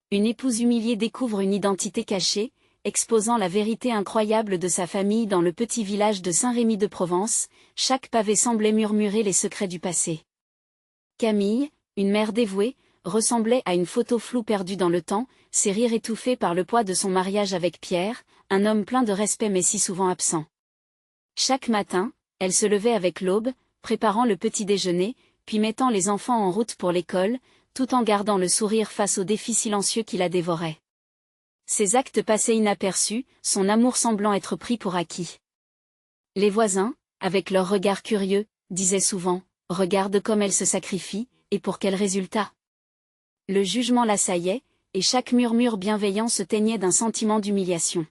Une épouse humiliée découvre une identité cachée, exposant la vérité incroyable de sa famille dans le petit village de Saint-Rémy de Provence. Chaque pavé semblait murmurer les secrets du passé. Camille, une mère dévouée, ressemblait à une photo floue perdue dans le temps, ses rires étouffés par le poids de son mariage avec Pierre, un homme plein de respect mais si souvent absent. Chaque matin, elle se levait avec l'aube, préparant le petit déjeuner, puis mettant les enfants en route pour l'école, tout en gardant le sourire face aux défis silencieux qui la dévoraient. Ses actes passaient inaperçus, son amour semblant être pris pour acquis. Les voisins, avec leurs regards curieux, disaient souvent « Regarde comme elle se sacrifie, et pour quel résultat ?» Le jugement l'assaillait, et chaque murmure bienveillant se teignait d'un sentiment d'humiliation.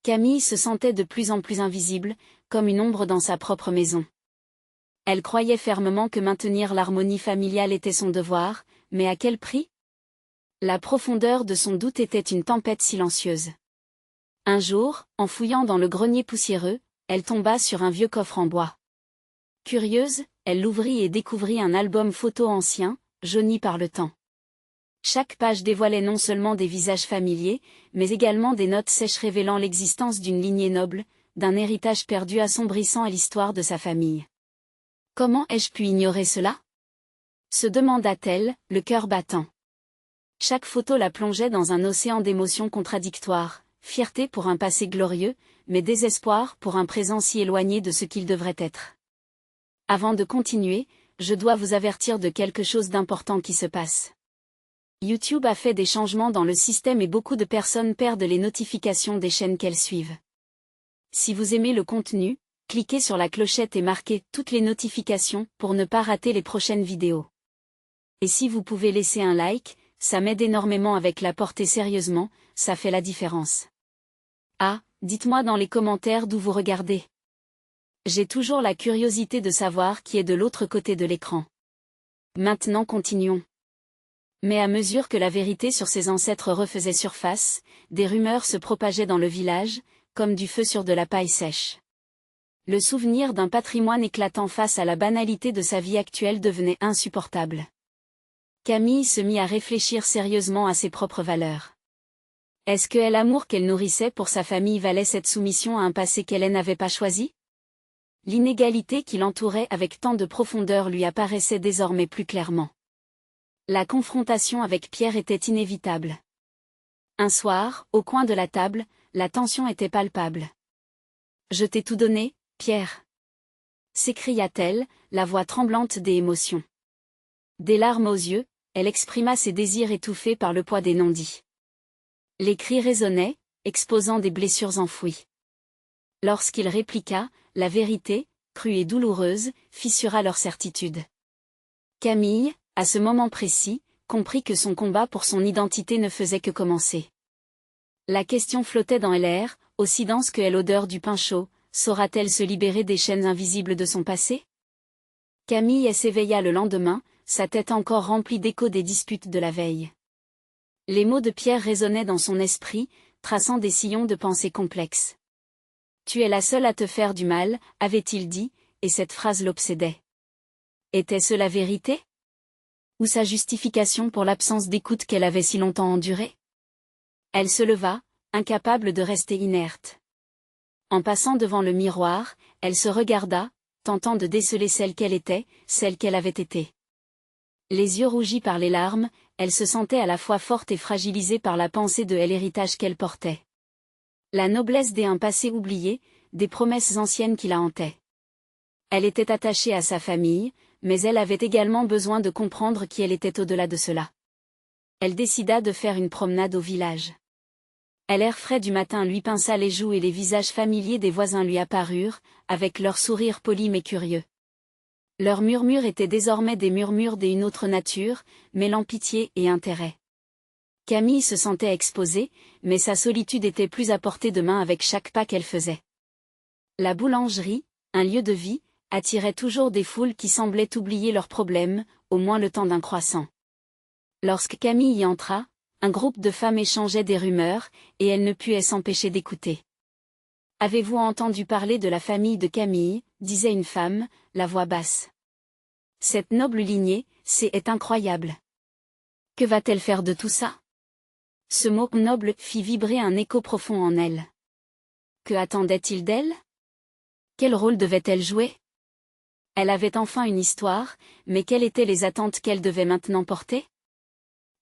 Camille se sentait de plus en plus invisible, comme une ombre dans sa propre maison. Elle croyait fermement que maintenir l'harmonie familiale était son devoir, mais à quel prix ? La profondeur de son doute était une tempête silencieuse. Un jour, en fouillant dans le grenier poussiéreux, elle tomba sur un vieux coffre en bois. Curieuse, elle l'ouvrit et découvrit un album photo ancien, jauni par le temps. Chaque page dévoilait non seulement des visages familiers, mais également des notes sèches révélant l'existence d'une lignée noble, d'un héritage perdu assombrissant à l'histoire de sa famille. Comment ai-je pu ignorer cela ? Se demanda-t-elle, le cœur battant. Chaque photo la plongeait dans un océan d'émotions contradictoires, fierté pour un passé glorieux, mais désespoir pour un présent si éloigné de ce qu'il devrait être. Avant de continuer, je dois vous avertir de quelque chose d'important qui se passe. YouTube a fait des changements dans le système et beaucoup de personnes perdent les notifications des chaînes qu'elles suivent. Si vous aimez le contenu, cliquez sur la clochette et marquez toutes les notifications pour ne pas rater les prochaines vidéos. Et si vous pouvez laisser un like, ça m'aide énormément avec la portée sérieusement, ça fait la différence. Ah, dites-moi dans les commentaires d'où vous regardez. J'ai toujours la curiosité de savoir qui est de l'autre côté de l'écran. Maintenant continuons. Mais à mesure que la vérité sur ses ancêtres refaisait surface, des rumeurs se propageaient dans le village, comme du feu sur de la paille sèche. Le souvenir d'un patrimoine éclatant face à la banalité de sa vie actuelle devenait insupportable. Camille se mit à réfléchir sérieusement à ses propres valeurs. Est-ce que l'amour qu'elle nourrissait pour sa famille valait cette soumission à un passé qu'elle n'avait pas choisi ? L'inégalité qui l'entourait avec tant de profondeur lui apparaissait désormais plus clairement. La confrontation avec Pierre était inévitable. Un soir, au coin de la table, la tension était palpable. « Je t'ai tout donné, Pierre !» s'écria-t-elle, la voix tremblante des émotions. Des larmes aux yeux, elle exprima ses désirs étouffés par le poids des non-dits. Les cris résonnaient, exposant des blessures enfouies. Lorsqu'il répliqua, la vérité, crue et douloureuse, fissura leur certitude. Camille, à ce moment précis, comprit que son combat pour son identité ne faisait que commencer. La question flottait dans l'air, aussi dense que l'odeur du pain chaud. Saura-t-elle se libérer des chaînes invisibles de son passé ? Camille s'éveilla le lendemain, sa tête encore remplie d'échos des disputes de la veille. Les mots de Pierre résonnaient dans son esprit, traçant des sillons de pensées complexes. « Tu es la seule à te faire du mal », avait-il dit, et cette phrase l'obsédait. Était-ce la vérité ? Ou sa justification pour l'absence d'écoute qu'elle avait si longtemps endurée ? Elle se leva, incapable de rester inerte. En passant devant le miroir, elle se regarda, tentant de déceler celle qu'elle était, celle qu'elle avait été. Les yeux rougis par les larmes, elle se sentait à la fois forte et fragilisée par la pensée de l'héritage qu'elle portait. La noblesse d'un passé oublié, des promesses anciennes qui la hantaient. Elle était attachée à sa famille, mais elle avait également besoin de comprendre qui elle était au-delà de cela. Elle décida de faire une promenade au village. L'air frais du matin lui pinça les joues et les visages familiers des voisins lui apparurent, avec leurs sourires polis mais curieux. Leurs murmures étaient désormais des murmures d'une autre nature, mêlant pitié et intérêt. Camille se sentait exposée, mais sa solitude était plus à portée de main avec chaque pas qu'elle faisait. La boulangerie, un lieu de vie, attirait toujours des foules qui semblaient oublier leurs problèmes, au moins le temps d'un croissant. Lorsque Camille y entra, un groupe de femmes échangeait des rumeurs, et elle ne put s'empêcher d'écouter. « Avez-vous entendu parler de la famille de Camille ?» disait une femme, la voix basse. « Cette noble lignée, est incroyable. Que va-t-elle faire de tout ça ? Ce mot noble fit vibrer un écho profond en elle. Que attendait-il d'elle? Quel rôle devait-elle jouer? Elle avait enfin une histoire, mais quelles étaient les attentes qu'elle devait maintenant porter?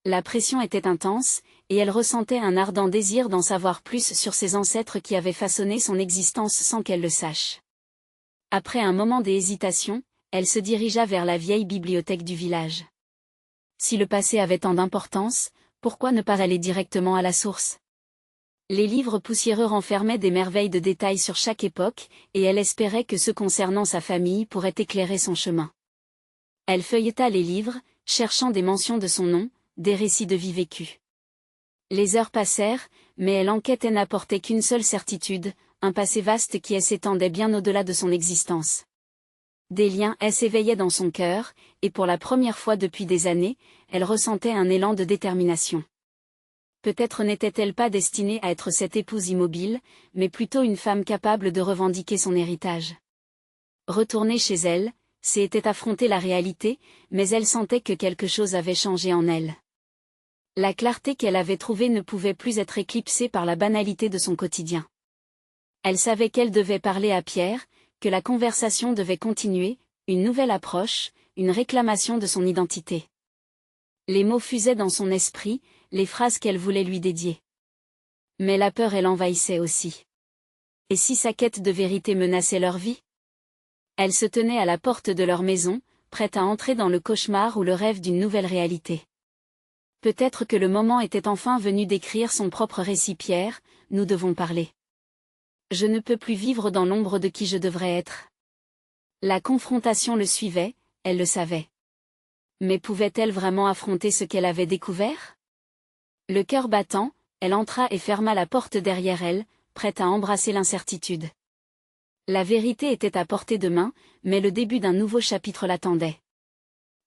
La pression était intense, et elle ressentait un ardent désir d'en savoir plus sur ses ancêtres qui avaient façonné son existence sans qu'elle le sache. Après un moment d'hésitation, elle se dirigea vers la vieille bibliothèque du village. Si le passé avait tant d'importance, pourquoi ne pas aller directement à la source? Les livres poussiéreux renfermaient des merveilles de détails sur chaque époque, et elle espérait que ceux concernant sa famille pourraient éclairer son chemin. Elle feuilleta les livres, cherchant des mentions de son nom, des récits de vie vécue. Les heures passèrent, mais elle enquêtait n'apportait qu'une seule certitude, un passé vaste qui s'étendait bien au-delà de son existence. Des liens s'éveillaient dans son cœur, et pour la première fois depuis des années, elle ressentait un élan de détermination. Peut-être n'était-elle pas destinée à être cette épouse immobile, mais plutôt une femme capable de revendiquer son héritage. Retourner chez elle, c'était affronter la réalité, mais elle sentait que quelque chose avait changé en elle. La clarté qu'elle avait trouvée ne pouvait plus être éclipsée par la banalité de son quotidien. Elle savait qu'elle devait parler à Pierre, que la conversation devait continuer, une nouvelle approche, une réclamation de son identité. Les mots fusaient dans son esprit, les phrases qu'elle voulait lui dédier. Mais la peur l'envahissait aussi. Et si sa quête de vérité menaçait leur vie? Elle se tenait à la porte de leur maison, prête à entrer dans le cauchemar ou le rêve d'une nouvelle réalité. Peut-être que le moment était enfin venu d'écrire son propre récit. Pierre, nous devons parler. Je ne peux plus vivre dans l'ombre de qui je devrais être. La confrontation le suivait, elle le savait. Mais pouvait-elle vraiment affronter ce qu'elle avait découvert? Le cœur battant, elle entra et ferma la porte derrière elle, prête à embrasser l'incertitude. La vérité était à portée de main, mais le début d'un nouveau chapitre l'attendait.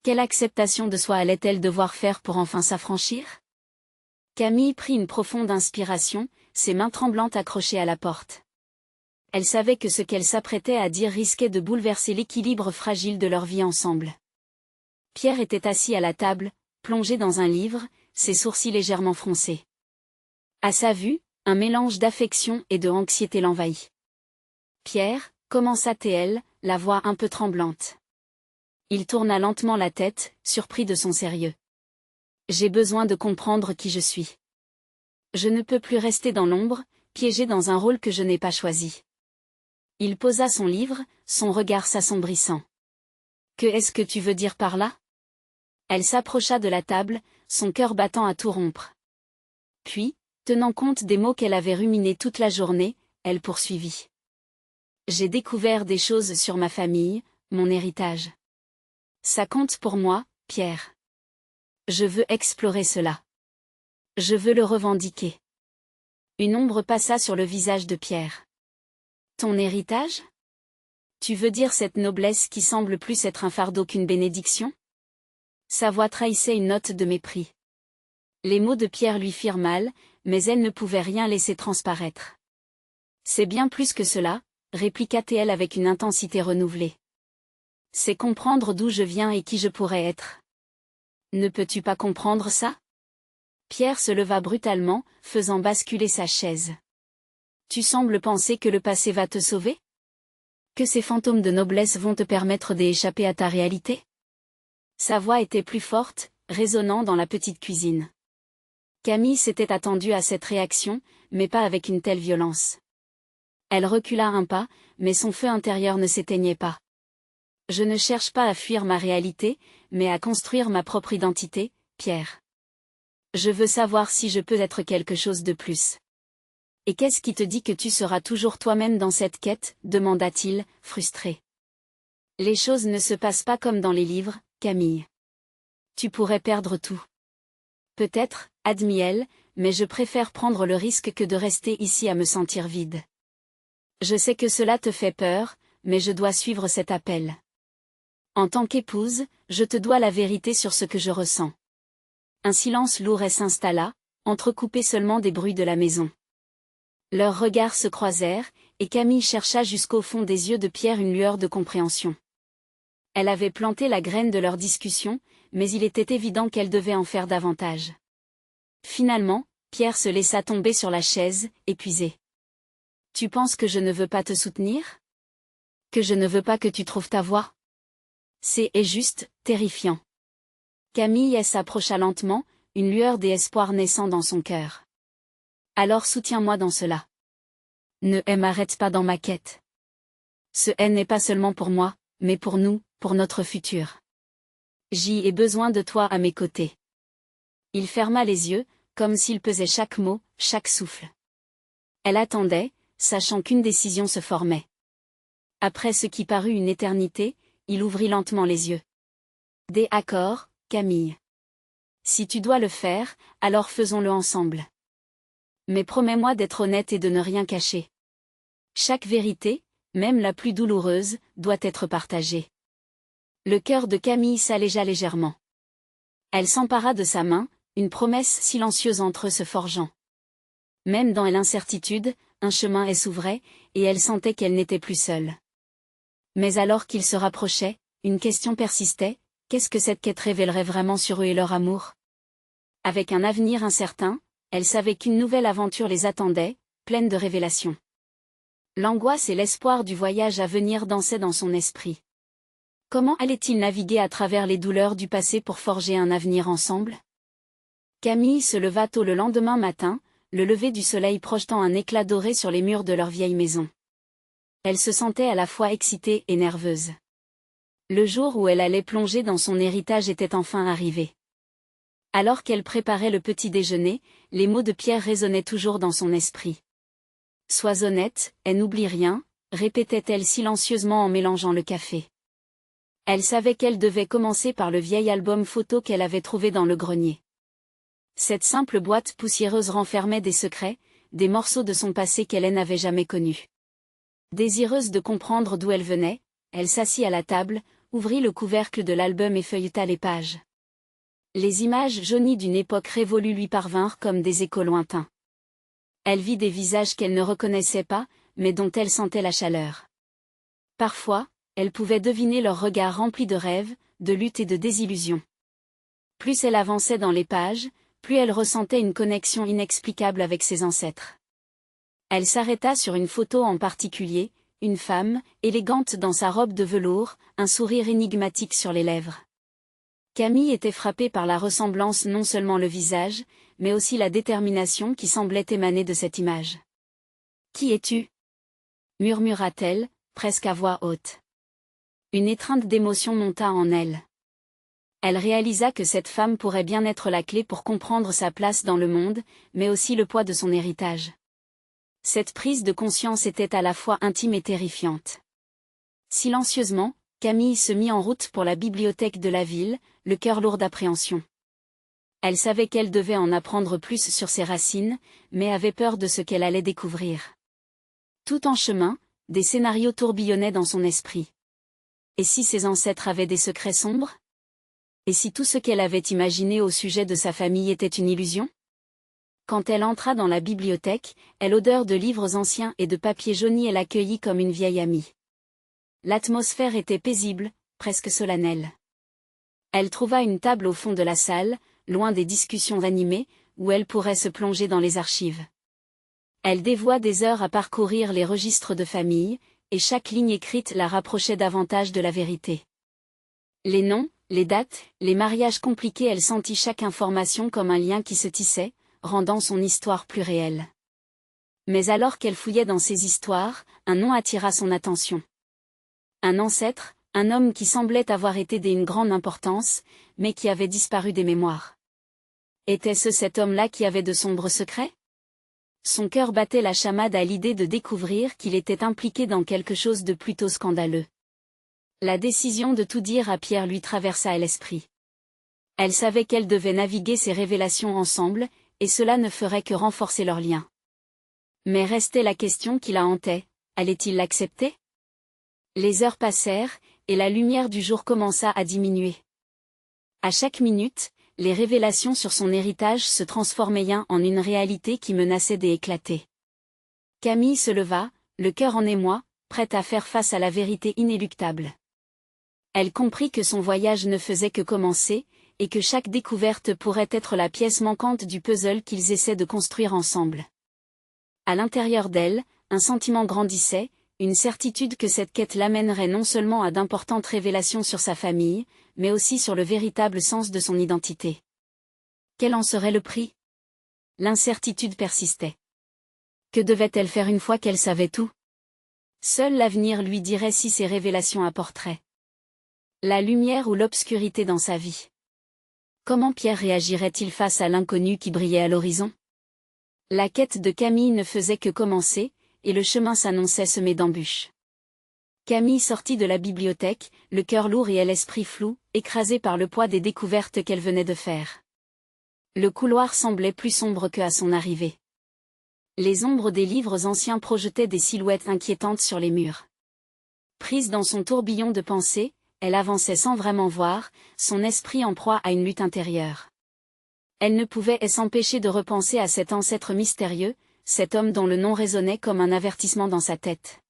Quelle acceptation de soi allait-elle devoir faire pour enfin s'affranchir? Camille prit une profonde inspiration, ses mains tremblantes accrochées à la porte. Elle savait que ce qu'elle s'apprêtait à dire risquait de bouleverser l'équilibre fragile de leur vie ensemble. Pierre était assis à la table, plongé dans un livre, ses sourcils légèrement froncés. À sa vue, un mélange d'affection et de anxiété l'envahit. Pierre, commença-t-elle, la voix un peu tremblante. Il tourna lentement la tête, surpris de son sérieux. J'ai besoin de comprendre qui je suis. Je ne peux plus rester dans l'ombre, piégé dans un rôle que je n'ai pas choisi. Il posa son livre, son regard s'assombrissant. Que est-ce que tu veux dire par là? Elle s'approcha de la table, son cœur battant à tout rompre. Puis, tenant compte des mots qu'elle avait ruminés toute la journée, elle poursuivit. J'ai découvert des choses sur ma famille, mon héritage. Ça compte pour moi, Pierre. Je veux explorer cela. Je veux le revendiquer. Une ombre passa sur le visage de Pierre. Ton héritage? Tu veux dire cette noblesse qui semble plus être un fardeau qu'une bénédiction? Sa voix trahissait une note de mépris. Les mots de Pierre lui firent mal, mais elle ne pouvait rien laisser transparaître. C'est bien plus que cela, répliqua-t-elle avec une intensité renouvelée. C'est comprendre d'où je viens et qui je pourrais être. Ne peux-tu pas comprendre ça? Pierre se leva brutalement, faisant basculer sa chaise. Tu sembles penser que le passé va te sauver? Que ces fantômes de noblesse vont te permettre d'échapper à ta réalité? Sa voix était plus forte, résonnant dans la petite cuisine. Camille s'était attendue à cette réaction, mais pas avec une telle violence. Elle recula un pas, mais son feu intérieur ne s'éteignait pas. Je ne cherche pas à fuir ma réalité, mais à construire ma propre identité, Pierre. Je veux savoir si je peux être quelque chose de plus. Et qu'est-ce qui te dit que tu seras toujours toi-même dans cette quête? Demanda-t-il, frustré. Les choses ne se passent pas comme dans les livres, Camille. Tu pourrais perdre tout. Peut-être, admit-elle, mais je préfère prendre le risque que de rester ici à me sentir vide. Je sais que cela te fait peur, mais je dois suivre cet appel. En tant qu'épouse, je te dois la vérité sur ce que je ressens. Un silence lourd s'installa, entrecoupé seulement des bruits de la maison. Leurs regards se croisèrent, et Camille chercha jusqu'au fond des yeux de Pierre une lueur de compréhension. Elle avait planté la graine de leur discussion, mais il était évident qu'elle devait en faire davantage. Finalement, Pierre se laissa tomber sur la chaise, épuisé. Tu penses que je ne veux pas te soutenir? Que je ne veux pas que tu trouves ta voie? C'est juste terrifiant. Camille s'approcha lentement, une lueur d'espoir naissant dans son cœur. Alors soutiens-moi dans cela. Ne m'arrête pas dans ma quête. Ce n'est pas seulement pour moi, mais pour nous, pour notre futur. J'ai besoin de toi à mes côtés. Il ferma les yeux, comme s'il pesait chaque mot, chaque souffle. Elle attendait, sachant qu'une décision se formait. Après ce qui parut une éternité, il ouvrit lentement les yeux. D'accord, Camille. Si tu dois le faire, alors faisons-le ensemble. Mais promets-moi d'être honnête et de ne rien cacher. Chaque vérité, même la plus douloureuse, doit être partagée. Le cœur de Camille s'allégea légèrement. Elle s'empara de sa main, une promesse silencieuse entre eux se forgeant. Même dans l'incertitude, un chemin s'ouvrait, et elle sentait qu'elle n'était plus seule. Mais alors qu'ils se rapprochaient, une question persistait, qu'est-ce que cette quête révélerait vraiment sur eux et leur amour? Avec un avenir incertain, elle savait qu'une nouvelle aventure les attendait, pleine de révélations. L'angoisse et l'espoir du voyage à venir dansaient dans son esprit. Comment allait-il naviguer à travers les douleurs du passé pour forger un avenir ensemble? Camille se leva tôt le lendemain matin, le lever du soleil projetant un éclat doré sur les murs de leur vieille maison. Elle se sentait à la fois excitée et nerveuse. Le jour où elle allait plonger dans son héritage était enfin arrivé. Alors qu'elle préparait le petit déjeuner, les mots de Pierre résonnaient toujours dans son esprit. « Sois honnête, elle n'oublie rien », répétait-elle silencieusement en mélangeant le café. Elle savait qu'elle devait commencer par le vieil album photo qu'elle avait trouvé dans le grenier. Cette simple boîte poussiéreuse renfermait des secrets, des morceaux de son passé qu'elle n'avait jamais connus. Désireuse de comprendre d'où elle venait, elle s'assit à la table, ouvrit le couvercle de l'album et feuilleta les pages. Les images jaunies d'une époque révolue lui parvinrent comme des échos lointains. Elle vit des visages qu'elle ne reconnaissait pas, mais dont elle sentait la chaleur. Parfois, elle pouvait deviner leurs regards remplis de rêves, de luttes et de désillusions. Plus elle avançait dans les pages, plus elle ressentait une connexion inexplicable avec ses ancêtres. Elle s'arrêta sur une photo en particulier, une femme, élégante dans sa robe de velours, un sourire énigmatique sur les lèvres. Camille était frappée par la ressemblance, non seulement le visage, mais aussi la détermination qui semblait émaner de cette image. « Qui es-tu » murmura-t-elle, presque à voix haute. Une étreinte d'émotion monta en elle. Elle réalisa que cette femme pourrait bien être la clé pour comprendre sa place dans le monde, mais aussi le poids de son héritage. Cette prise de conscience était à la fois intime et terrifiante. Silencieusement, Camille se mit en route pour la bibliothèque de la ville, le cœur lourd d'appréhension. Elle savait qu'elle devait en apprendre plus sur ses racines, mais avait peur de ce qu'elle allait découvrir. Tout en chemin, des scénarios tourbillonnaient dans son esprit. Et si ses ancêtres avaient des secrets sombres? Et si tout ce qu'elle avait imaginé au sujet de sa famille était une illusion? Quand elle entra dans la bibliothèque, l'odeur de livres anciens et de papier jauni l'accueillit comme une vieille amie. L'atmosphère était paisible, presque solennelle. Elle trouva une table au fond de la salle, loin des discussions animées, où elle pourrait se plonger dans les archives. Elle dévoua des heures à parcourir les registres de famille, et chaque ligne écrite la rapprochait davantage de la vérité. Les noms, les dates, les mariages compliqués, elle sentit chaque information comme un lien qui se tissait, rendant son histoire plus réelle. Mais alors qu'elle fouillait dans ces histoires, un nom attira son attention. Un ancêtre, un homme qui semblait avoir été d'une grande importance, mais qui avait disparu des mémoires. Était-ce cet homme-là qui avait de sombres secrets? Son cœur battait la chamade à l'idée de découvrir qu'il était impliqué dans quelque chose de plutôt scandaleux. La décision de tout dire à Pierre lui traversa l'esprit. Elle savait qu'elle devait naviguer ces révélations ensemble, et cela ne ferait que renforcer leur lien. Mais restait la question qui la hantait, allait-il l'accepter? Les heures passèrent, et la lumière du jour commença à diminuer. À chaque minute, les révélations sur son héritage se transformaient en une réalité qui menaçait d'éclater. Camille se leva, le cœur en émoi, prête à faire face à la vérité inéluctable. Elle comprit que son voyage ne faisait que commencer, et que chaque découverte pourrait être la pièce manquante du puzzle qu'ils essaient de construire ensemble. À l'intérieur d'elle, un sentiment grandissait, une certitude que cette quête l'amènerait non seulement à d'importantes révélations sur sa famille, mais aussi sur le véritable sens de son identité. Quel en serait le prix? L'incertitude persistait. Que devait-elle faire une fois qu'elle savait tout? Seul l'avenir lui dirait si ces révélations apporteraient la lumière ou l'obscurité dans sa vie. Comment Pierre réagirait-il face à l'inconnu qui brillait à l'horizon? La quête de Camille ne faisait que commencer, et le chemin s'annonçait semé d'embûches. Camille sortit de la bibliothèque, le cœur lourd et l'esprit flou, écrasé par le poids des découvertes qu'elle venait de faire. Le couloir semblait plus sombre qu'à son arrivée. Les ombres des livres anciens projetaient des silhouettes inquiétantes sur les murs. Prise dans son tourbillon de pensées, elle avançait sans vraiment voir, son esprit en proie à une lutte intérieure. Elle ne pouvait s'empêcher de repenser à cet ancêtre mystérieux, cet homme dont le nom résonnait comme un avertissement dans sa tête.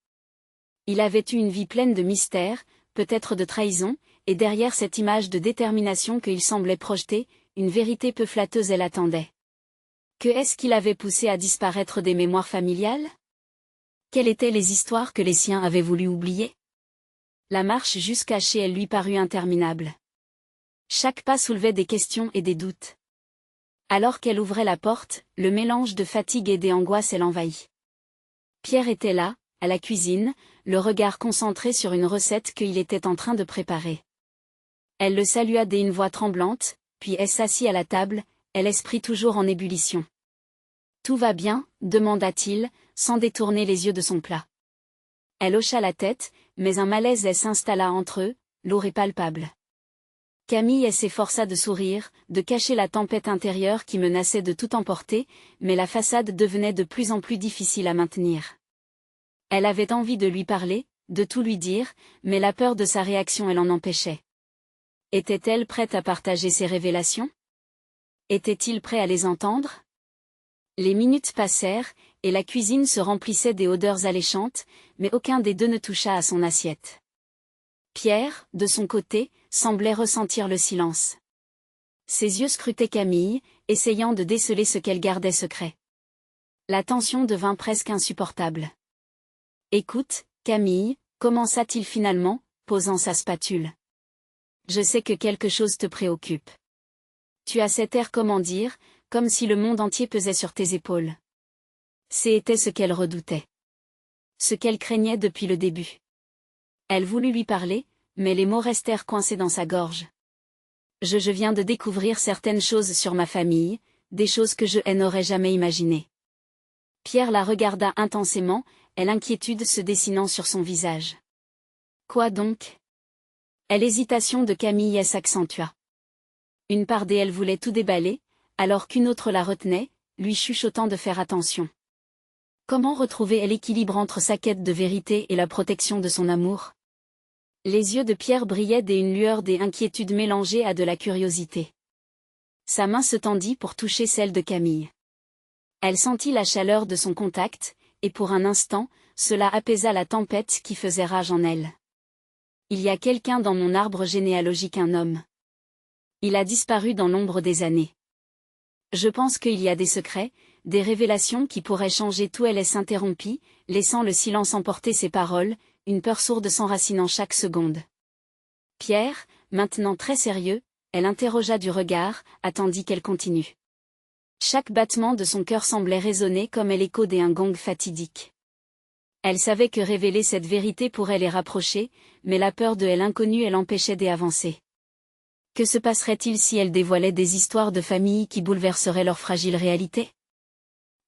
Il avait eu une vie pleine de mystères, peut-être de trahison, et derrière cette image de détermination qu'il semblait projeter, une vérité peu flatteuse elle attendait. Que est-ce qui l'avait poussé à disparaître des mémoires familiales? Quelles étaient les histoires que les siens avaient voulu oublier? La marche jusqu'à chez elle lui parut interminable. Chaque pas soulevait des questions et des doutes. Alors qu'elle ouvrait la porte, le mélange de fatigue et d'angoisse l'envahit. Pierre était là, à la cuisine, le regard concentré sur une recette qu'il était en train de préparer. Elle le salua d'une voix tremblante, puis elle s'assit à la table, l'esprit toujours en ébullition. « Tout va bien ?» demanda-t-il, sans détourner les yeux de son plat. Elle hocha la tête, mais un malaise s'installa entre eux, lourd et palpable. Camille s'efforça de sourire, de cacher la tempête intérieure qui menaçait de tout emporter, mais la façade devenait de plus en plus difficile à maintenir. Elle avait envie de lui parler, de tout lui dire, mais la peur de sa réaction l'en empêchait. Était-elle prête à partager ses révélations? Était-il prêt à les entendre? Les minutes passèrent, et la cuisine se remplissait des odeurs alléchantes, mais aucun des deux ne toucha à son assiette. Pierre, de son côté, semblait ressentir le silence. Ses yeux scrutaient Camille, essayant de déceler ce qu'elle gardait secret. La tension devint presque insupportable. « Écoute, Camille » commença-t-il finalement, posant sa spatule. « Je sais que quelque chose te préoccupe. Tu as cet air comment dire, comme si le monde entier pesait sur tes épaules. » C'était ce qu'elle redoutait. Ce qu'elle craignait depuis le début. Elle voulut lui parler, mais les mots restèrent coincés dans sa gorge. Je viens de découvrir certaines choses sur ma famille, des choses que je n'aurais jamais imaginées. Pierre la regarda intensément, l'inquiétude se dessinant sur son visage. Quoi donc? L'hésitation de Camille s'accentua. Une part d'elle voulait tout déballer, alors qu'une autre la retenait, lui chuchotant de faire attention. Comment retrouver l'équilibre entre sa quête de vérité et la protection de son amour? Les yeux de Pierre brillaient d'une lueur d'inquiétude mélangée à de la curiosité. Sa main se tendit pour toucher celle de Camille. Elle sentit la chaleur de son contact, et pour un instant, cela apaisa la tempête qui faisait rage en elle. Il y a quelqu'un dans mon arbre généalogique, un homme. Il a disparu dans l'ombre des années. Je pense qu'il y a des secrets, des révélations qui pourraient changer tout. Elle s'interrompit, laissant le silence emporter ses paroles, une peur sourde s'enracinant chaque seconde. Pierre, maintenant très sérieux, elle interrogea du regard, attendit qu'elle continue. Chaque battement de son cœur semblait résonner comme l'écho d'un gong fatidique. Elle savait que révéler cette vérité pourrait les rapprocher, mais la peur de l'inconnu l'empêchait d'avancer. Que se passerait-il si elle dévoilait des histoires de famille qui bouleverseraient leur fragile réalité?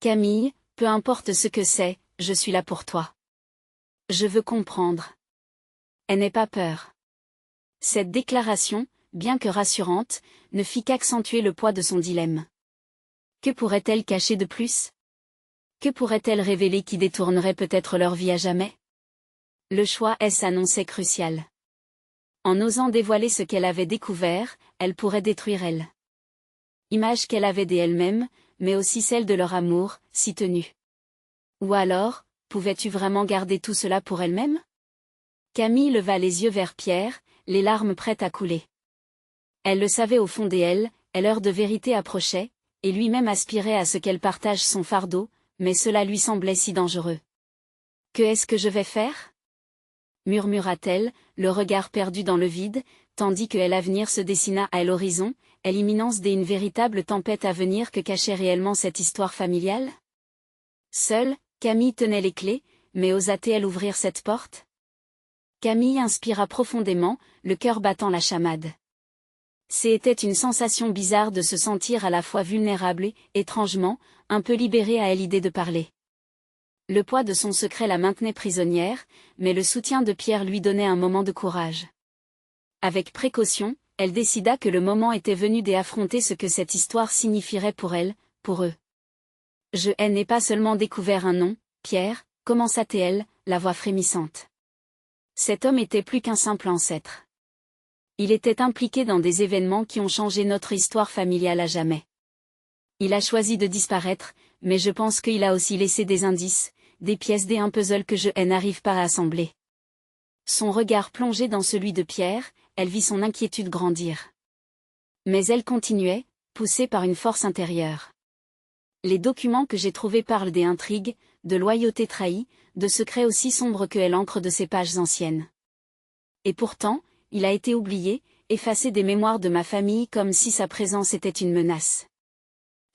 Camille, peu importe ce que c'est, je suis là pour toi. Je veux comprendre. Elle n'ait pas peur. Cette déclaration, bien que rassurante, ne fit qu'accentuer le poids de son dilemme. Que pourrait-elle cacher de plus? Que pourrait-elle révéler qui détournerait peut-être leur vie à jamais? Le choix s'annonçait crucial. En osant dévoiler ce qu'elle avait découvert, elle pourrait détruire elle. Image qu'elle avait d'elle-même, mais aussi celle de leur amour, si tenu. Ou alors, pouvais-tu vraiment garder tout cela pour elle-même? Camille leva les yeux vers Pierre, les larmes prêtes à couler. Elle le savait au fond d'elle, l'heure de vérité approchait, et lui-même aspirait à ce qu'elle partage son fardeau, mais cela lui semblait si dangereux. « Que est-ce que je vais faire ?» murmura-t-elle, le regard perdu dans le vide, tandis que l'avenir se dessina à l'horizon, l'imminence d'une véritable tempête à venir que cachait réellement cette histoire familiale. Seule, Camille tenait les clés, mais osa-t-elle ouvrir cette porte? Camille inspira profondément, le cœur battant la chamade. C'était une sensation bizarre de se sentir à la fois vulnérable et, étrangement, un peu libérée à l'idée de parler. Le poids de son secret la maintenait prisonnière, mais le soutien de Pierre lui donnait un moment de courage. Avec précaution, elle décida que le moment était venu d'affronter ce que cette histoire signifierait pour elle, pour eux. « Je n'ai pas seulement découvert un nom, Pierre », commença-t-elle, la voix frémissante. Cet homme était plus qu'un simple ancêtre. Il était impliqué dans des événements qui ont changé notre histoire familiale à jamais. Il a choisi de disparaître, mais je pense qu'il a aussi laissé des indices, des pièces d'un puzzle que je n'arrive pas à assembler. Son regard plongé dans celui de Pierre, elle vit son inquiétude grandir. Mais elle continuait, poussée par une force intérieure. Les documents que j'ai trouvés parlent des intrigues, de loyauté trahie, de secrets aussi sombres que l'encre de ces pages anciennes. Et pourtant, il a été oublié, effacé des mémoires de ma famille comme si sa présence était une menace.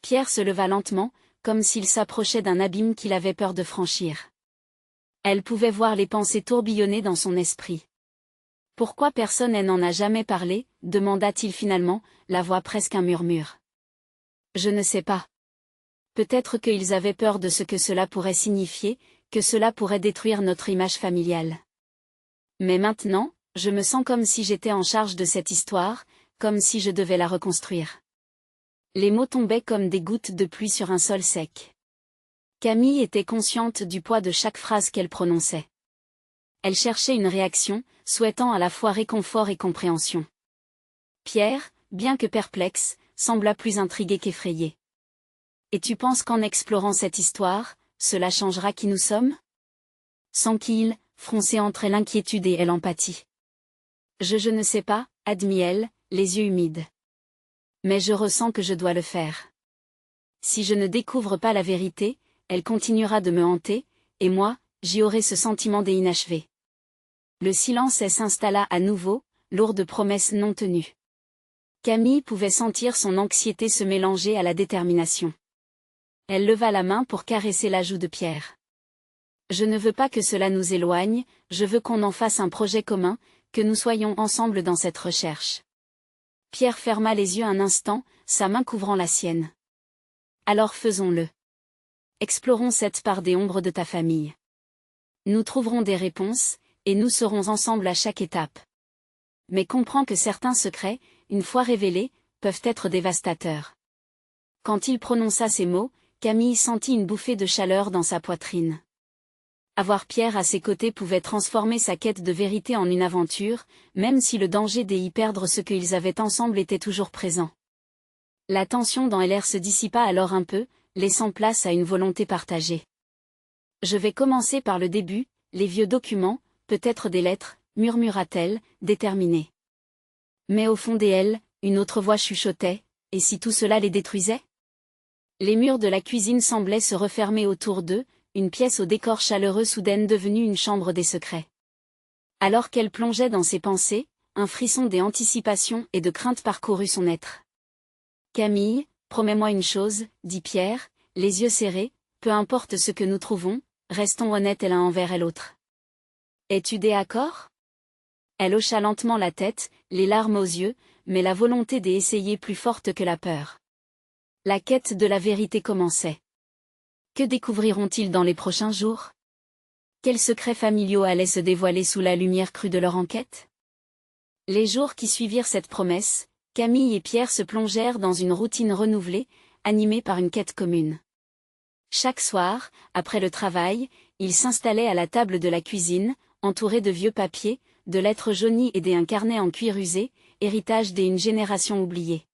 Pierre se leva lentement, comme s'il s'approchait d'un abîme qu'il avait peur de franchir. Elle pouvait voir les pensées tourbillonner dans son esprit. « Pourquoi personne n'en a jamais parlé ?» demanda-t-il finalement, la voix presque un murmure. « Je ne sais pas. Peut-être qu'ils avaient peur de ce que cela pourrait signifier, que cela pourrait détruire notre image familiale. Mais maintenant, je me sens comme si j'étais en charge de cette histoire, comme si je devais la reconstruire. » Les mots tombaient comme des gouttes de pluie sur un sol sec. Camille était consciente du poids de chaque phrase qu'elle prononçait. Elle cherchait une réaction, souhaitant à la fois réconfort et compréhension. Pierre, bien que perplexe, sembla plus intrigué qu'effrayé. « Et tu penses qu'en explorant cette histoire, cela changera qui nous sommes ?» S'enquille, froncée entre l'inquiétude et l'empathie. « Je ne sais pas, » admit-elle, les yeux humides. « Mais je ressens que je dois le faire. Si je ne découvre pas la vérité, elle continuera de me hanter, et moi, j'y aurai ce sentiment d'inachevé. » Le silence s'installa à nouveau, lourd de promesses non tenues. Camille pouvait sentir son anxiété se mélanger à la détermination. Elle leva la main pour caresser la joue de Pierre. « Je ne veux pas que cela nous éloigne, je veux qu'on en fasse un projet commun, que nous soyons ensemble dans cette recherche. » Pierre ferma les yeux un instant, sa main couvrant la sienne. « Alors faisons-le. Explorons cette part des ombres de ta famille. Nous trouverons des réponses, et nous serons ensemble à chaque étape. Mais comprends que certains secrets, une fois révélés, peuvent être dévastateurs. » Quand il prononça ces mots, Camille sentit une bouffée de chaleur dans sa poitrine. Avoir Pierre à ses côtés pouvait transformer sa quête de vérité en une aventure, même si le danger d'y perdre ce qu'ils avaient ensemble était toujours présent. La tension dans l'air se dissipa alors un peu, laissant place à une volonté partagée. « Je vais commencer par le début, les vieux documents, peut-être des lettres, » murmura-t-elle, déterminée. Mais au fond d'elle, une autre voix chuchotait, « Et si tout cela les détruisait ?» Les murs de la cuisine semblaient se refermer autour d'eux, une pièce au décor chaleureux soudaine devenue une chambre des secrets. Alors qu'elle plongeait dans ses pensées, un frisson d'anticipation et de crainte parcourut son être. « Camille, promets-moi une chose, » dit Pierre, les yeux serrés, « peu importe ce que nous trouvons, restons honnêtes l'un envers l'autre. Es-tu d'accord ?» Elle hocha lentement la tête, les larmes aux yeux, mais la volonté d'essayer plus forte que la peur. La quête de la vérité commençait. Que découvriront-ils dans les prochains jours? Quels secrets familiaux allaient se dévoiler sous la lumière crue de leur enquête? Les jours qui suivirent cette promesse, Camille et Pierre se plongèrent dans une routine renouvelée, animée par une quête commune. Chaque soir, après le travail, ils s'installaient à la table de la cuisine, entourés de vieux papiers, de lettres jaunies et d'un carnet en cuir usé, héritage d'une génération oubliée.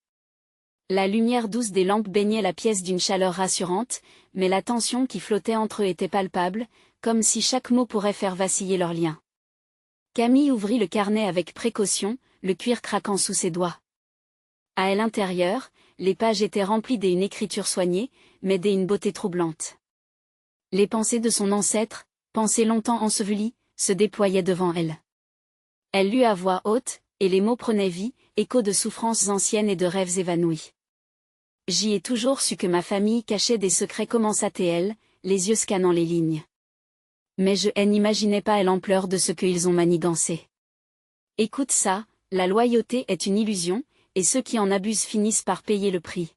La lumière douce des lampes baignait la pièce d'une chaleur rassurante, mais la tension qui flottait entre eux était palpable, comme si chaque mot pourrait faire vaciller leur lien. Camille ouvrit le carnet avec précaution, le cuir craquant sous ses doigts. À l'intérieur, les pages étaient remplies d'une écriture soignée, mais d'une beauté troublante. Les pensées de son ancêtre, pensées longtemps ensevelies, se déployaient devant elle. Elle lut à voix haute, et les mots prenaient vie, écho de souffrances anciennes et de rêves évanouis. J'y ai toujours su que ma famille cachait des secrets, commença-t-elle, les yeux scannant les lignes. Mais je n'imaginais pas l'ampleur de ce qu'ils ont manigancé. Écoute ça, la loyauté est une illusion, et ceux qui en abusent finissent par payer le prix.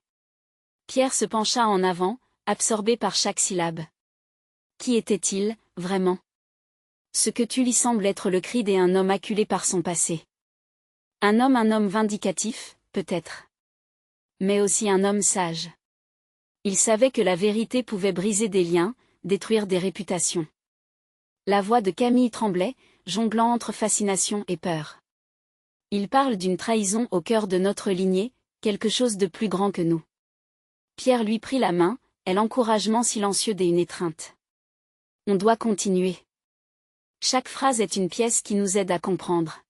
Pierre se pencha en avant, absorbé par chaque syllabe. Qui était-il, vraiment? Ce que tu lis semble être le cri d'un homme acculé par son passé. Un homme vindicatif, peut-être. Mais aussi un homme sage. Il savait que la vérité pouvait briser des liens, détruire des réputations. La voix de Camille tremblait, jonglant entre fascination et peur. Il parle d'une trahison au cœur de notre lignée, quelque chose de plus grand que nous. Pierre lui prit la main, et l'encouragement silencieux d'une étreinte. On doit continuer. Chaque phrase est une pièce qui nous aide à comprendre.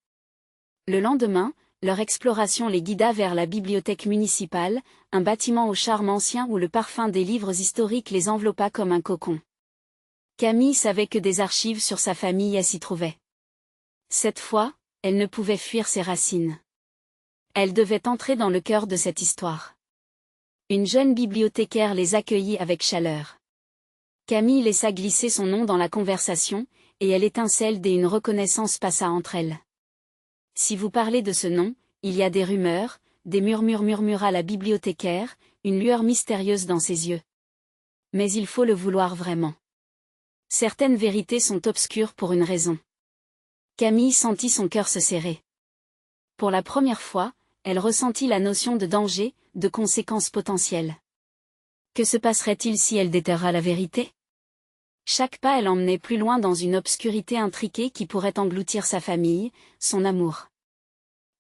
Le lendemain, leur exploration les guida vers la bibliothèque municipale, un bâtiment au charme ancien où le parfum des livres historiques les enveloppa comme un cocon. Camille savait que des archives sur sa famille s'y trouvaient. Cette fois, elle ne pouvait fuir ses racines. Elle devait entrer dans le cœur de cette histoire. Une jeune bibliothécaire les accueillit avec chaleur. Camille laissa glisser son nom dans la conversation, et elle étincelle d'une reconnaissance passa entre elles. Si vous parlez de ce nom, il y a des rumeurs, des murmures, murmura la bibliothécaire, une lueur mystérieuse dans ses yeux. Mais il faut le vouloir vraiment. Certaines vérités sont obscures pour une raison. Camille sentit son cœur se serrer. Pour la première fois, elle ressentit la notion de danger, de conséquences potentielles. Que se passerait-il si elle déterra la vérité? Chaque pas elle emmenait plus loin dans une obscurité intriquée qui pourrait engloutir sa famille, son amour.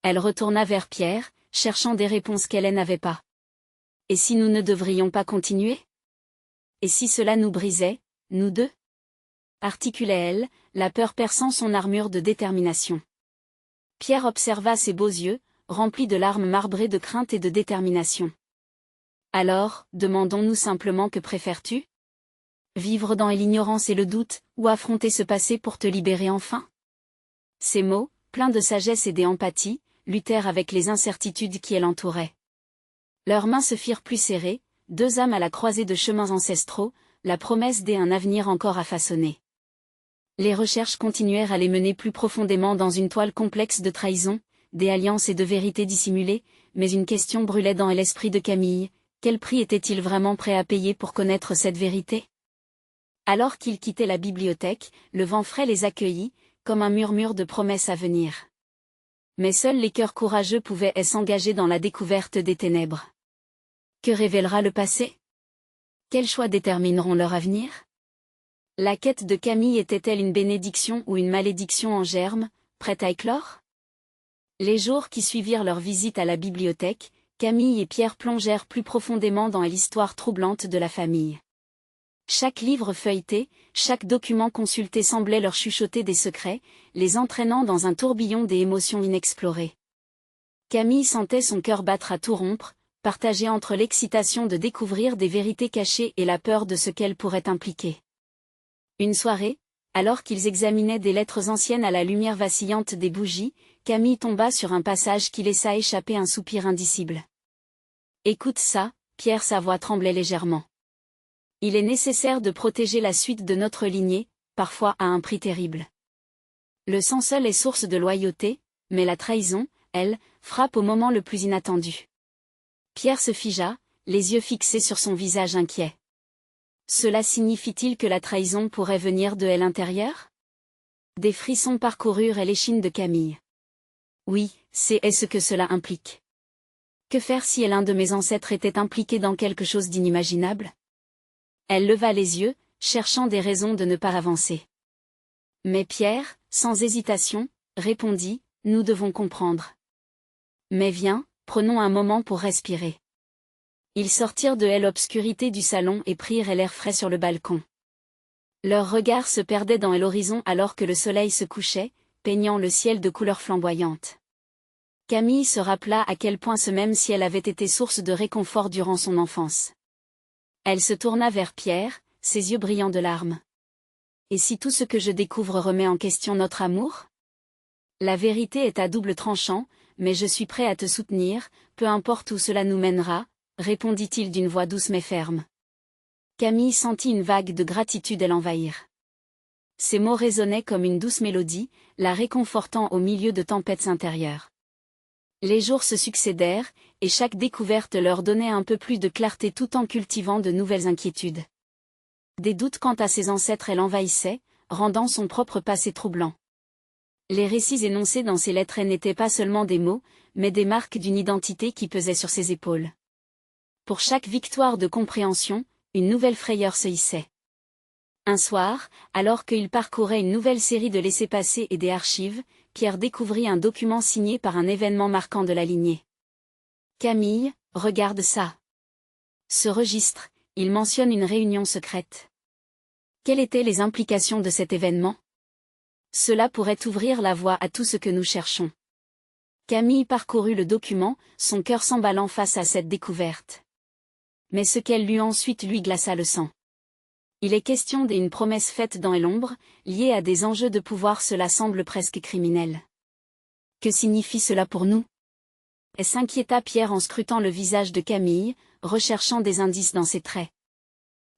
Elle retourna vers Pierre, cherchant des réponses qu'elle n'avait pas. Et si nous ne devrions pas continuer? Et si cela nous brisait, nous deux? Articulait-elle, la peur perçant son armure de détermination. Pierre observa ses beaux yeux, remplis de larmes marbrées de crainte et de détermination. Alors, demandons-nous simplement que préfères-tu? Vivre dans l'ignorance et le doute, ou affronter ce passé pour te libérer enfin? Ces mots, pleins de sagesse et d'empathie, luttèrent avec les incertitudes qui l'entouraient. Leurs mains se firent plus serrées, deux âmes à la croisée de chemins ancestraux, la promesse d'un avenir encore à façonner. Les recherches continuèrent à les mener plus profondément dans une toile complexe de trahison, des alliances et de vérités dissimulées, mais une question brûlait dans l'esprit de Camille, quel prix était-il vraiment prêt à payer pour connaître cette vérité? Alors qu'ils quittaient la bibliothèque, le vent frais les accueillit, comme un murmure de promesses à venir. Mais seuls les cœurs courageux pouvaient s'engager dans la découverte des ténèbres. Que révélera le passé? Quels choix détermineront leur avenir? La quête de Camille était-elle une bénédiction ou une malédiction en germe, prête à éclore? Les jours qui suivirent leur visite à la bibliothèque, Camille et Pierre plongèrent plus profondément dans l'histoire troublante de la famille. Chaque livre feuilleté, chaque document consulté semblait leur chuchoter des secrets, les entraînant dans un tourbillon des émotions inexplorées. Camille sentait son cœur battre à tout rompre, partagé entre l'excitation de découvrir des vérités cachées et la peur de ce qu'elles pourraient impliquer. Une soirée, alors qu'ils examinaient des lettres anciennes à la lumière vacillante des bougies, Camille tomba sur un passage qui laissa échapper un soupir indicible. « Écoute ça », Pierre, sa voix tremblait légèrement. Il est nécessaire de protéger la suite de notre lignée, parfois à un prix terrible. Le sang seul est source de loyauté, mais la trahison, elle, frappe au moment le plus inattendu. Pierre se figea, les yeux fixés sur son visage inquiet. Cela signifie-t-il que la trahison pourrait venir de l'intérieur? Des frissons parcoururent l'échine de Camille. Oui, c'est ce que cela implique. Que faire si l'un de mes ancêtres était impliqué dans quelque chose d'inimaginable? Elle leva les yeux, cherchant des raisons de ne pas avancer. Mais Pierre, sans hésitation, répondit, « Nous devons comprendre. » Mais viens, prenons un moment pour respirer. Ils sortirent de l'obscurité du salon et prirent l'air frais sur le balcon. Leurs regards se perdaient dans l'horizon alors que le soleil se couchait, peignant le ciel de couleurs flamboyantes. Camille se rappela à quel point ce même ciel avait été source de réconfort durant son enfance. Elle se tourna vers Pierre, ses yeux brillants de larmes. Et si tout ce que je découvre remet en question notre amour? La vérité est à double tranchant, mais je suis prêt à te soutenir, peu importe où cela nous mènera, répondit-il d'une voix douce mais ferme. Camille sentit une vague de gratitude l'envahir. Ces mots résonnaient comme une douce mélodie, la réconfortant au milieu de tempêtes intérieures. Les jours se succédèrent, et chaque découverte leur donnait un peu plus de clarté tout en cultivant de nouvelles inquiétudes. Des doutes quant à ses ancêtres l'envahissaient, rendant son propre passé troublant. Les récits énoncés dans ses lettres n'étaient pas seulement des mots, mais des marques d'une identité qui pesait sur ses épaules. Pour chaque victoire de compréhension, une nouvelle frayeur se hissait. Un soir, alors qu'il parcourait une nouvelle série de laissez-passer et des archives, Pierre découvrit un document signé par un événement marquant de la lignée. « Camille, regarde ça. » Ce registre, il mentionne une réunion secrète. Quelles étaient les implications de cet événement? Cela pourrait ouvrir la voie à tout ce que nous cherchons. Camille parcourut le document, son cœur s'emballant face à cette découverte. Mais ce qu'elle lut ensuite lui glaça le sang. Il est question d'une promesse faite dans l'ombre, liée à des enjeux de pouvoir. Cela semble presque criminel. Que signifie cela pour nous? S'inquiéta Pierre en scrutant le visage de Camille, recherchant des indices dans ses traits.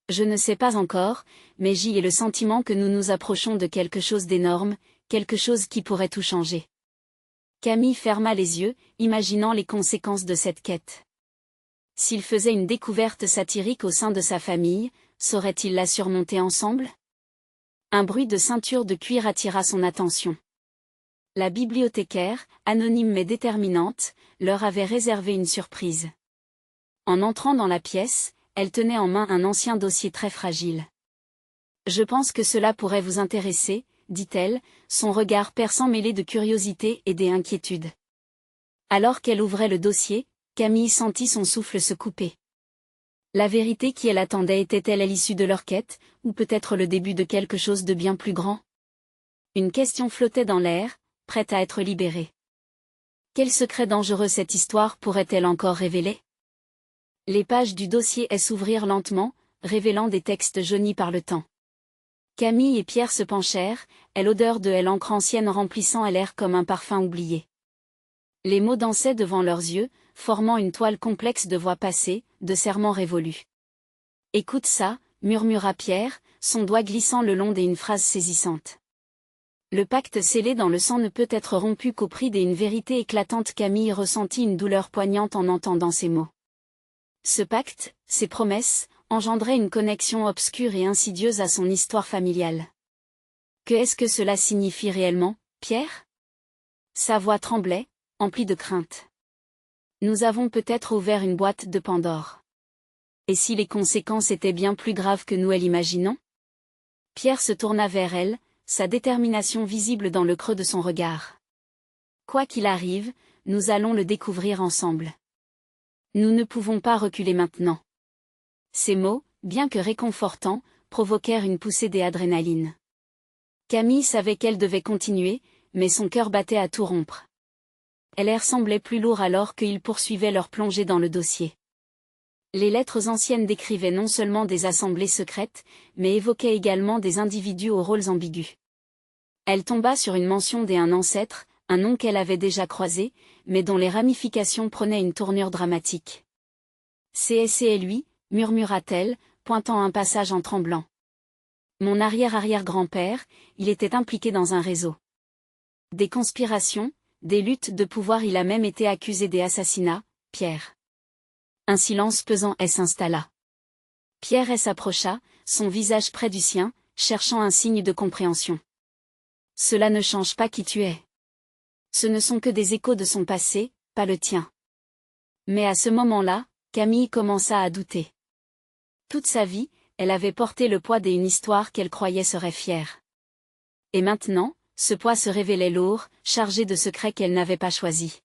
Je ne sais pas encore, mais j'ai le sentiment que nous nous approchons de quelque chose d'énorme, quelque chose qui pourrait tout changer. Camille ferma les yeux, imaginant les conséquences de cette quête. S'il faisait une découverte satirique au sein de sa famille, sauraient-ils la surmonter ensemble? Un bruit de ceinture de cuir attira son attention. La bibliothécaire, anonyme mais déterminante, leur avait réservé une surprise. En entrant dans la pièce, elle tenait en main un ancien dossier très fragile. « Je pense que cela pourrait vous intéresser, » dit-elle, son regard perçant mêlé de curiosité et d'inquiétude. Alors qu'elle ouvrait le dossier, Camille sentit son souffle se couper. La vérité qui elle attendait était-elle à l'issue de leur quête, ou peut-être le début de quelque chose de bien plus grand? Une question flottait dans l'air, prête à être libérée. Quel secret dangereux cette histoire pourrait-elle encore révéler? Les pages du dossier s'ouvrirent lentement, révélant des textes jaunis par le temps. Camille et Pierre se penchèrent, et l'odeur de l'encre ancienne remplissant l'air comme un parfum oublié. Les mots dansaient devant leurs yeux, formant une toile complexe de voix passées, de serments révolus. « Écoute ça », murmura Pierre, son doigt glissant le long d'une phrase saisissante. Le pacte scellé dans le sang ne peut être rompu qu'au prix d'une vérité éclatante. Camille ressentit une douleur poignante en entendant ces mots. Ce pacte, ces promesses, engendraient une connexion obscure et insidieuse à son histoire familiale. Que est-ce que cela signifie réellement, Pierre? Sa voix tremblait, emplie de crainte. Nous avons peut-être ouvert une boîte de Pandore. Et si les conséquences étaient bien plus graves que nous l'imaginons? Pierre se tourna vers elle, sa détermination visible dans le creux de son regard. Quoi qu'il arrive, nous allons le découvrir ensemble. Nous ne pouvons pas reculer maintenant. Ces mots, bien que réconfortants, provoquèrent une poussée d'adrénaline. Camille savait qu'elle devait continuer, mais son cœur battait à tout rompre. L'air semblait plus lourd alors qu'ils poursuivaient leur plongée dans le dossier. Les lettres anciennes décrivaient non seulement des assemblées secrètes, mais évoquaient également des individus aux rôles ambigus. Elle tomba sur une mention d'un ancêtre, un nom qu'elle avait déjà croisé, mais dont les ramifications prenaient une tournure dramatique. « C'est lui », murmura-t-elle, pointant un passage en tremblant. « Mon arrière-arrière-grand-père, il était impliqué dans un réseau. Des conspirations, des luttes de pouvoir, il a même été accusé des assassinats, Pierre. » Un silence pesant s'installa. Pierre s'approcha, son visage près du sien, cherchant un signe de compréhension. « Cela ne change pas qui tu es. Ce ne sont que des échos de son passé, pas le tien. » Mais à ce moment-là, Camille commença à douter. Toute sa vie, elle avait porté le poids d'une histoire qu'elle croyait serait fière. Et maintenant, ce poids se révélait lourd, chargé de secrets qu'elle n'avait pas choisis.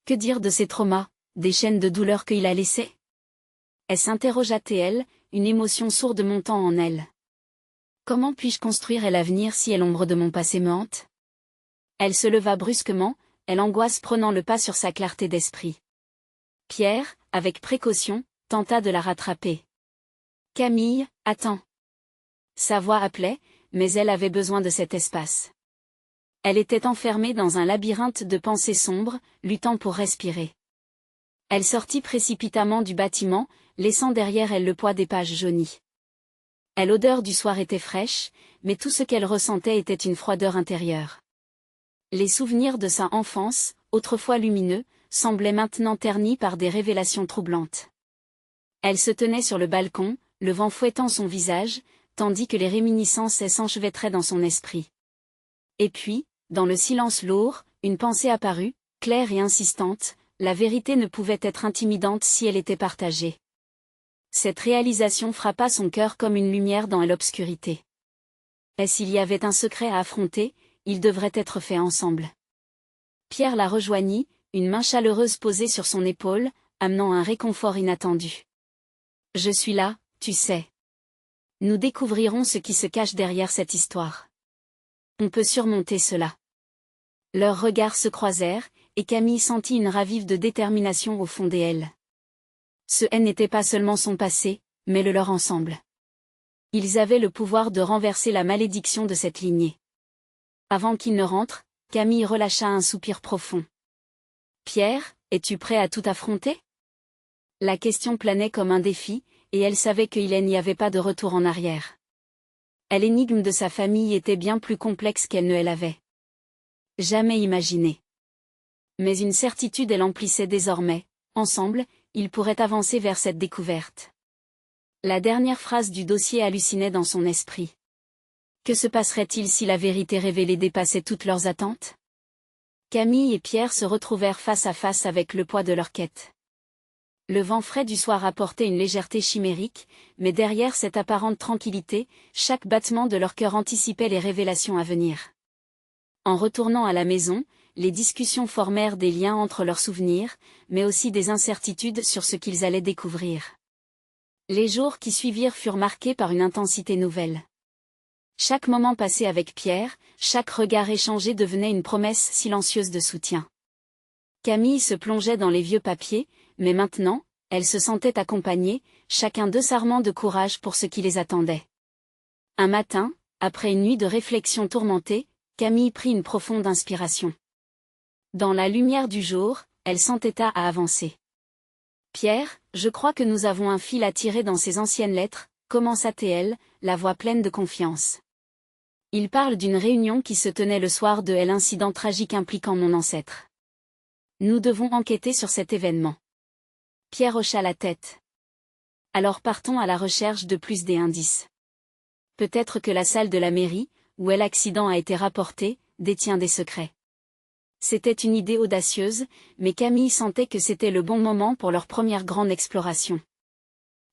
Que dire de ses traumas, des chaînes de douleur qu'il a laissées? Elle s'interrogea-t-elle, une émotion sourde montant en elle. Comment puis-je construire l'avenir si l'ombre de mon passé me hante? Elle se leva brusquement, elle angoisse prenant le pas sur sa clarté d'esprit. Pierre, avec précaution, tenta de la rattraper. Camille, attends. Sa voix appelait, mais elle avait besoin de cet espace. Elle était enfermée dans un labyrinthe de pensées sombres, luttant pour respirer. Elle sortit précipitamment du bâtiment, laissant derrière elle le poids des pages jaunies. L'odeur du soir était fraîche, mais tout ce qu'elle ressentait était une froideur intérieure. Les souvenirs de sa enfance, autrefois lumineux, semblaient maintenant ternis par des révélations troublantes. Elle se tenait sur le balcon, le vent fouettant son visage, tandis que les réminiscences s'enchevêtraient dans son esprit. Et puis, dans le silence lourd, une pensée apparut, claire et insistante, la vérité ne pouvait être intimidante si elle était partagée. Cette réalisation frappa son cœur comme une lumière dans l'obscurité. Et s'il y avait un secret à affronter, il devrait être fait ensemble. Pierre la rejoignit, une main chaleureuse posée sur son épaule, amenant un réconfort inattendu. « Je suis là, tu sais. Nous découvrirons ce qui se cache derrière cette histoire. On peut surmonter cela. » Leurs regards se croisèrent, et Camille sentit une ravive de détermination au fond d'elle. Ce n'était pas seulement son passé, mais le leur ensemble. Ils avaient le pouvoir de renverser la malédiction de cette lignée. Avant qu'il ne rentre, Camille relâcha un soupir profond. « Pierre, es-tu prêt à tout affronter ?» La question planait comme un défi, et elle savait qu'il n'y avait pas de retour en arrière. L'énigme de sa famille était bien plus complexe qu'elle ne l'avait jamais imaginé. Mais une certitude l'emplissait désormais, ensemble, ils pourraient avancer vers cette découverte. La dernière phrase du dossier hallucinait dans son esprit. Que se passerait-il si la vérité révélée dépassait toutes leurs attentes ? Camille et Pierre se retrouvèrent face à face avec le poids de leur quête. Le vent frais du soir apportait une légèreté chimérique, mais derrière cette apparente tranquillité, chaque battement de leur cœur anticipait les révélations à venir. En retournant à la maison, les discussions formèrent des liens entre leurs souvenirs, mais aussi des incertitudes sur ce qu'ils allaient découvrir. Les jours qui suivirent furent marqués par une intensité nouvelle. Chaque moment passé avec Pierre, chaque regard échangé devenait une promesse silencieuse de soutien. Camille se plongeait dans les vieux papiers, mais maintenant, elle se sentait accompagnée, chacun d'eux s'armant de courage pour ce qui les attendait. Un matin, après une nuit de réflexion tourmentée, Camille prit une profonde inspiration. Dans la lumière du jour, elle s'entêta à avancer. « Pierre, je crois que nous avons un fil à tirer dans ces anciennes lettres, » commença-t-elle, la voix pleine de confiance. « Il parle d'une réunion qui se tenait le soir de l'incident tragique impliquant mon ancêtre. Nous devons enquêter sur cet événement. » Pierre hocha la tête. « Alors partons à la recherche de plus d'indices. Peut-être que la salle de la mairie, où l'accident a été rapporté, détient des secrets. » C'était une idée audacieuse, mais Camille sentait que c'était le bon moment pour leur première grande exploration.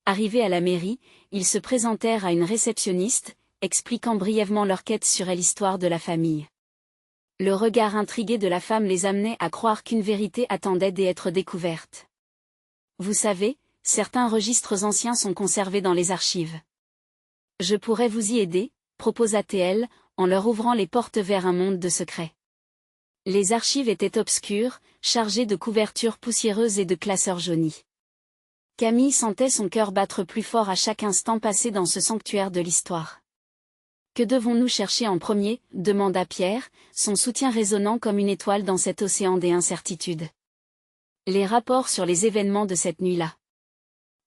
Arrivés à la mairie, ils se présentèrent à une réceptionniste, expliquant brièvement leur quête sur l'histoire de la famille. Le regard intrigué de la femme les amenait à croire qu'une vérité attendait d'être découverte. « Vous savez, certains registres anciens sont conservés dans les archives. Je pourrais vous y aider, » proposa-t-elle, en leur ouvrant les portes vers un monde de secrets. Les archives étaient obscures, chargées de couvertures poussiéreuses et de classeurs jaunis. Camille sentait son cœur battre plus fort à chaque instant passé dans ce sanctuaire de l'histoire. « Que devons-nous chercher en premier ?» demanda Pierre, son soutien résonnant comme une étoile dans cet océan des incertitudes. « Les rapports sur les événements de cette nuit-là.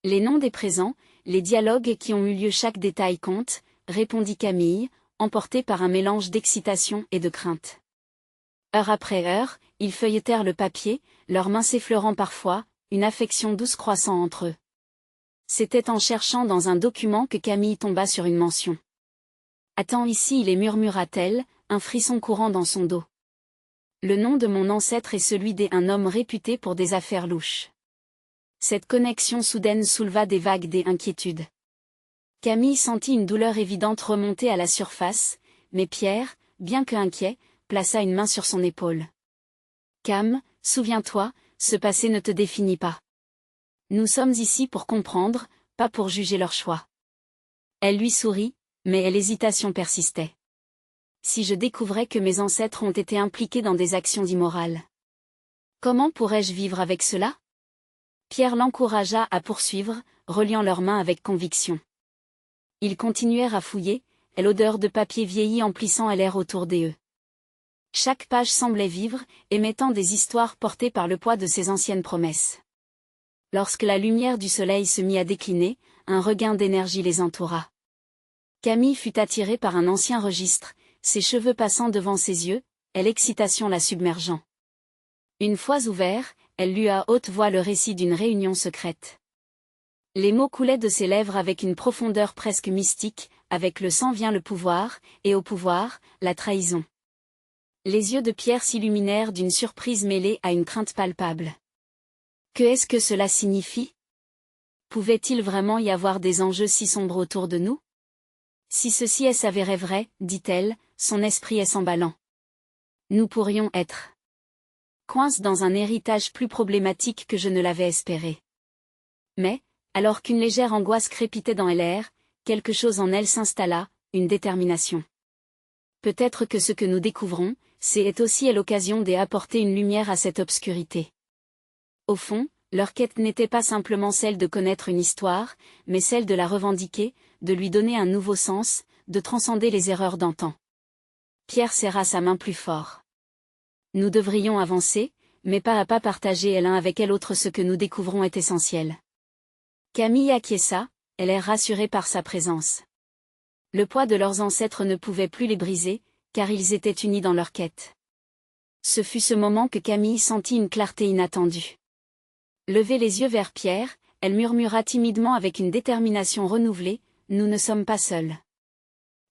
Les noms des présents, les dialogues qui ont eu lieu, chaque détail compte, » répondit Camille, emportée par un mélange d'excitation et de crainte. Heure après heure, ils feuilletèrent le papier, leurs mains s'effleurant parfois, une affection douce croissant entre eux. C'était en cherchant dans un document que Camille tomba sur une mention. « Attends ici, il est » murmura-t-elle, un frisson courant dans son dos. Le nom de mon ancêtre est celui d'un homme réputé pour des affaires louches. Cette connexion soudaine souleva des vagues d'inquiétude. Camille sentit une douleur évidente remonter à la surface, mais Pierre, bien que inquiet, plaça une main sur son épaule. « Cam, souviens-toi, ce passé ne te définit pas. Nous sommes ici pour comprendre, pas pour juger leur choix. » Elle lui sourit, mais l'hésitation persistait. « Si je découvrais que mes ancêtres ont été impliqués dans des actions immorales. Comment pourrais-je vivre avec cela? Pierre l'encouragea à poursuivre, reliant leurs mains avec conviction. Ils continuèrent à fouiller, et l'odeur de papier vieilli emplissant l'air autour d'eux. Chaque page semblait vivre, émettant des histoires portées par le poids de ses anciennes promesses. Lorsque la lumière du soleil se mit à décliner, un regain d'énergie les entoura. Camille fut attirée par un ancien registre, ses cheveux passant devant ses yeux, et l'excitation la submergeant. Une fois ouvert, elle lut à haute voix le récit d'une réunion secrète. Les mots coulaient de ses lèvres avec une profondeur presque mystique, avec le sang vient le pouvoir, et au pouvoir, la trahison. Les yeux de Pierre s'illuminèrent d'une surprise mêlée à une crainte palpable. Que est-ce que cela signifie? Pouvait-il vraiment y avoir des enjeux si sombres autour de nous? Si ceci s'avérait vrai, dit-elle, son esprit est s'emballant. Nous pourrions être coincés dans un héritage plus problématique que je ne l'avais espéré. Mais, alors qu'une légère angoisse crépitait dans l'air, quelque chose en elle s'installa, une détermination. Peut-être que ce que nous découvrons, c'est aussi l'occasion d'apporter une lumière à cette obscurité. Au fond, leur quête n'était pas simplement celle de connaître une histoire, mais celle de la revendiquer, de lui donner un nouveau sens, de transcender les erreurs d'antan. Pierre serra sa main plus fort. Nous devrions avancer, mais pas à pas partager l'un avec l'autre ce que nous découvrons est essentiel. Camille acquiesça, elle est rassurée par sa présence. Le poids de leurs ancêtres ne pouvait plus les briser, car ils étaient unis dans leur quête. Ce fut ce moment que Camille sentit une clarté inattendue. Levée les yeux vers Pierre, elle murmura timidement avec une détermination renouvelée, « Nous ne sommes pas seuls.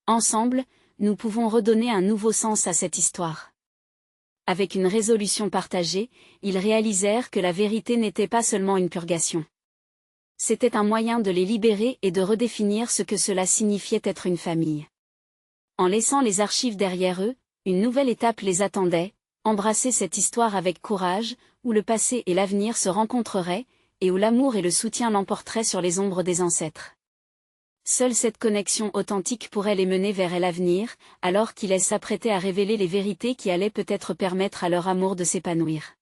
Ensemble, nous pouvons redonner un nouveau sens à cette histoire. » Avec une résolution partagée, ils réalisèrent que la vérité n'était pas seulement une purgation. C'était un moyen de les libérer et de redéfinir ce que cela signifiait être une famille. En laissant les archives derrière eux, une nouvelle étape les attendait, embrasser cette histoire avec courage, où le passé et l'avenir se rencontreraient, et où l'amour et le soutien l'emporteraient sur les ombres des ancêtres. Seule cette connexion authentique pourrait les mener vers l'avenir, alors qu'ils s'apprêtaient à révéler les vérités qui allaient peut-être permettre à leur amour de s'épanouir.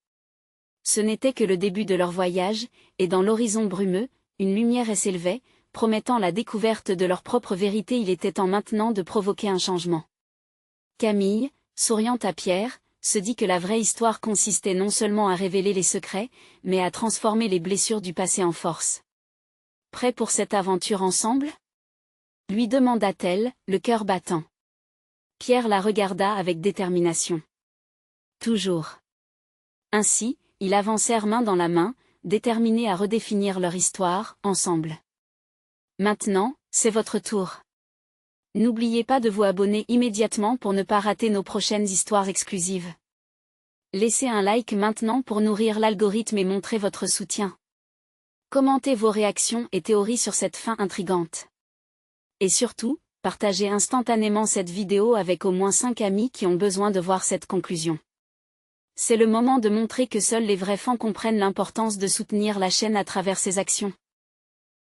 Ce n'était que le début de leur voyage, et dans l'horizon brumeux, une lumière s'élevait, promettant la découverte de leur propre vérité. Il était temps maintenant de provoquer un changement. Camille, souriant à Pierre, se dit que la vraie histoire consistait non seulement à révéler les secrets, mais à transformer les blessures du passé en force. Prêt pour cette aventure ensemble? Lui demanda-t-elle, le cœur battant. Pierre la regarda avec détermination. Toujours. Ainsi, ils avancèrent main dans la main, déterminés à redéfinir leur histoire, ensemble. Maintenant, c'est votre tour. N'oubliez pas de vous abonner immédiatement pour ne pas rater nos prochaines histoires exclusives. Laissez un like maintenant pour nourrir l'algorithme et montrer votre soutien. Commentez vos réactions et théories sur cette fin intrigante. Et surtout, partagez instantanément cette vidéo avec au moins 5 amis qui ont besoin de voir cette conclusion. C'est le moment de montrer que seuls les vrais fans comprennent l'importance de soutenir la chaîne à travers ses actions.